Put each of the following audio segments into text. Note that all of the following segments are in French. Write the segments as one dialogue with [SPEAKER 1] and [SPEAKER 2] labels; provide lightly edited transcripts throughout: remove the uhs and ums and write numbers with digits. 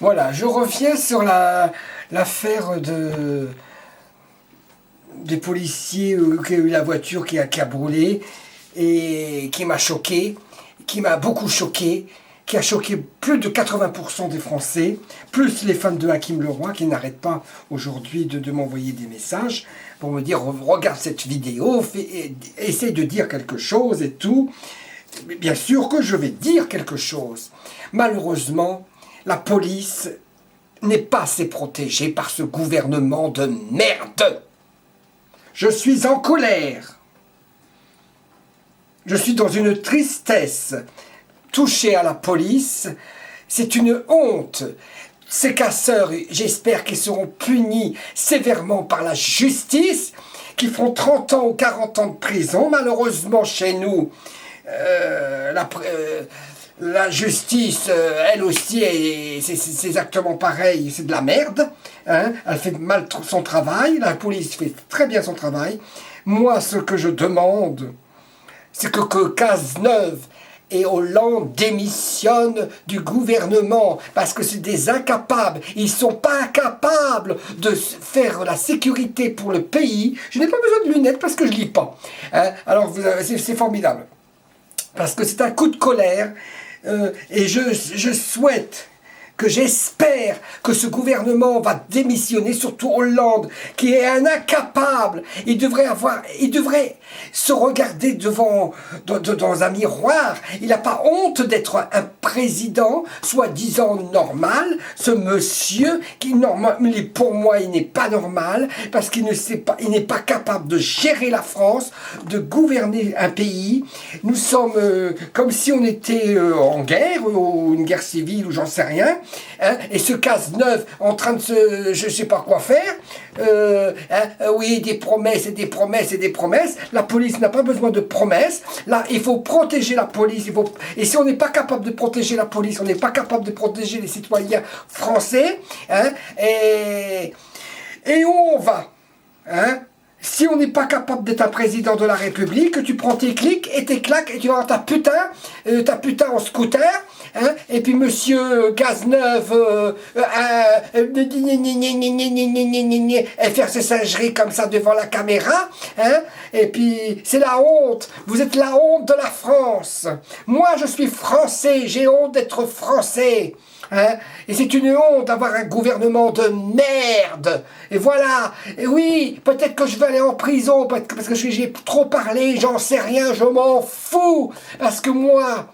[SPEAKER 1] Voilà, je reviens sur l'affaire des policiers, qui a eu la voiture qui a brûlé et qui m'a choqué, qui m'a beaucoup choqué, qui a choqué plus de 80% des Français, plus les fans de Hakim Leroy qui n'arrêtent pas aujourd'hui de m'envoyer des messages pour me dire regarde cette vidéo, essaye de dire quelque chose et tout. Mais bien sûr que je vais dire quelque chose. Malheureusement, la police n'est pas assez protégée par ce gouvernement de merde. Je suis en colère. Je suis dans une tristesse. Touché à la police, c'est une honte. Ces casseurs, j'espère qu'ils seront punis sévèrement par la justice, qui feront 30 ans ou 40 ans de prison. Malheureusement, chez nous, la justice, elle aussi, c'est exactement pareil, c'est de la merde. Hein, elle fait mal son travail, la police fait très bien son travail. Moi, ce que je demande, c'est que Cazeneuve et Hollande démissionnent du gouvernement parce que c'est des incapables. Ils ne sont pas capables de faire la sécurité pour le pays. Je n'ai pas besoin de lunettes parce que je ne lis pas. Hein, alors, c'est formidable. Parce que c'est un coup de colère. Et je souhaite, j'espère que ce gouvernement va démissionner, surtout Hollande, qui est un incapable. Il devrait se regarder dans un miroir. Il n'a pas honte d'être un président, soi-disant normal. Ce monsieur, pour moi, il n'est pas normal, parce qu'il n'est pas capable de gérer la France, de gouverner un pays. Nous sommes comme si on était en guerre, ou une guerre civile, ou j'en sais rien. Hein, et ce Cazeneuve en train de je ne sais pas quoi faire, oui, des promesses et des promesses et des promesses. La police n'a pas besoin de promesses. Là, il faut protéger la police. Et si on n'est pas capable de protéger la police, on n'est pas capable de protéger les citoyens français. Hein, et où on va, hein? Si on n'est pas capable d'être un président de la République, tu prends tes clics et tes claques et tu vas ta putain en scooter, hein, et puis monsieur Cazeneuve et faire ses singeries comme ça devant la caméra, hein, et puis c'est la honte. Vous êtes la honte de la France. Moi je suis français, j'ai honte d'être français. Hein? Et c'est une honte d'avoir un gouvernement de merde. Et voilà. Et oui, peut-être que je vais aller en prison parce que j'ai trop parlé, j'en sais rien, je m'en fous. Parce que moi,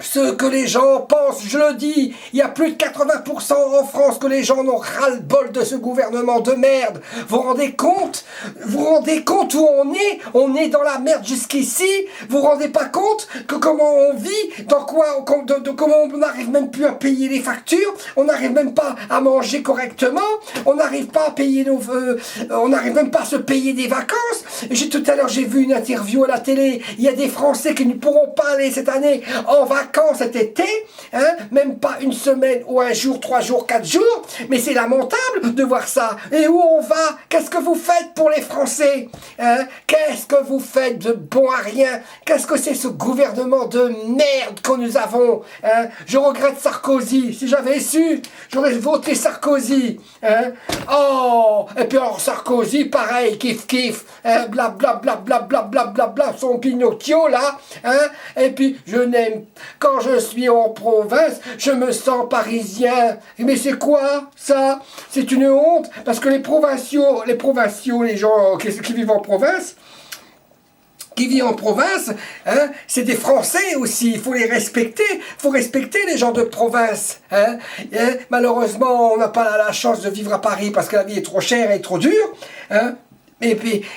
[SPEAKER 1] ce que les gens pensent, je le dis, il y a plus de 80% en France que les gens ont ras-le-bol de ce gouvernement de merde. Vous vous rendez compte? Vous vous rendez compte où on est? On est dans la merde jusqu'ici. Vous vous rendez pas compte que comment on vit? Dans quoi? Comment on n'arrive même plus à payer les factures? On n'arrive même pas à manger correctement? On n'arrive pas à payer on n'arrive même pas à se payer des vacances? Tout à l'heure, j'ai vu une interview à la télé. Il y a des Français qui ne pourront pas aller cette année en vacances cet été, hein, même pas une semaine ou un jour, 3 jours, 4 jours, mais c'est lamentable de voir ça. Et où on va? Qu'est-ce que vous faites pour les Français, hein? Qu'est-ce que vous faites de bon à rien? Qu'est-ce que c'est ce gouvernement de merde que nous avons, hein? Je regrette Sarkozy. Si j'avais su, j'aurais voté Sarkozy, hein? Oh, et puis alors Sarkozy, pareil, kiff, hein? Bla bla bla bla bla bla bla bla, son Pinocchio là, hein? Et puis je n'aime. Quand je suis en province, je me sens parisien. Mais c'est quoi, ça? C'est une honte, parce que les provinciaux, les gens qui vivent en province, hein, c'est des Français aussi, il faut les respecter, il faut respecter les gens de province. Hein. Malheureusement, on n'a pas la chance de vivre à Paris parce que la vie est trop chère et trop dure. Hein.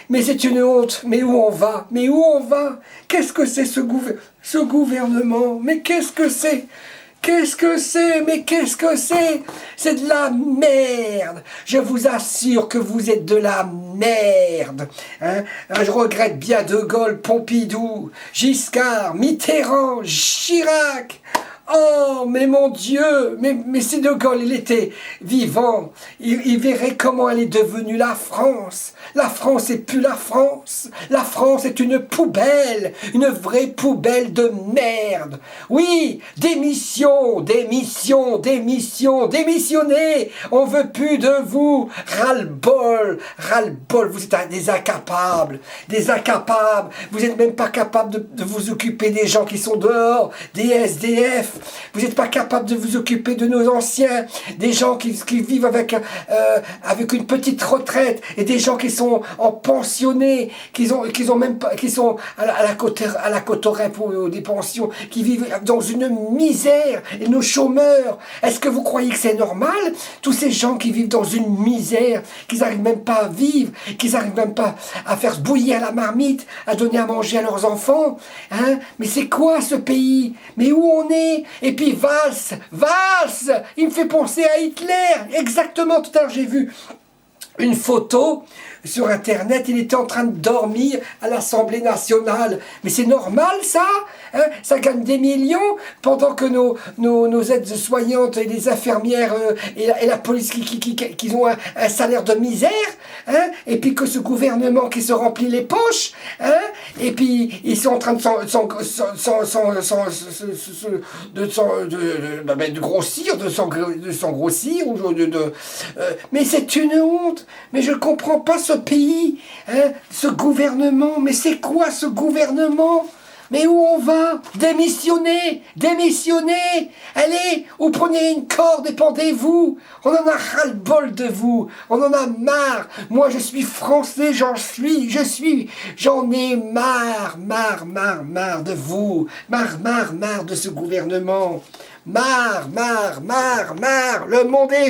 [SPEAKER 1] Mais c'est une honte. Mais où on va? Mais où on va? Qu'est-ce que c'est ce gouvernement? Mais qu'est-ce que c'est? Qu'est-ce que c'est? Mais qu'est-ce que c'est? C'est de la merde. Je vous assure que vous êtes de la merde. Hein? Je regrette bien De Gaulle, Pompidou, Giscard, Mitterrand, Chirac. Oh, mais mon Dieu, mais si De Gaulle, il était vivant, il verrait comment elle est devenue la France. La France n'est plus la France. La France est une poubelle, une vraie poubelle de merde. Oui, démission, démission, démission, démissionnez. On veut plus de vous. Ras-le-bol, ras-le-bol. Vous êtes des incapables, des incapables. Vous n'êtes même pas capables de vous occuper des gens qui sont dehors, des SDF. Vous n'êtes pas capable de vous occuper de nos anciens, des gens qui vivent avec une petite retraite, et des gens qui sont en pensionnés, qui sont à la Cotorep ou des pensions, qui vivent dans une misère, et nos chômeurs. Est-ce que vous croyez que c'est normal? Tous ces gens qui vivent dans une misère, qu'ils n'arrivent même pas à vivre, qu'ils n'arrivent même pas à faire bouillir la marmite, à donner à manger à leurs enfants, hein? Mais c'est quoi ce pays? Mais où on est? Et puis Valls, il me fait penser à Hitler, exactement. Tout à l'heure j'ai vu une photo sur internet, il était en train de dormir à l'Assemblée nationale. Mais c'est normal ça, hein? Ça gagne des millions pendant que nos aides-soignantes et les infirmières et la police qui ont un salaire de misère, hein? Et puis que ce gouvernement qui se remplit les poches, hein? Et puis ils sont en train de grossir, de s'engrossir, mais c'est une honte. Mais je comprends pas ce pays, hein, ce gouvernement. Mais c'est quoi ce gouvernement? Mais où on va? Démissionnez, démissionnez. Allez, ou prenez une corde et pendez-vous. On en a ras-le-bol de vous. On en a marre. Moi, je suis français, j'en ai marre de vous. Marre de ce gouvernement. Marre. Le monde est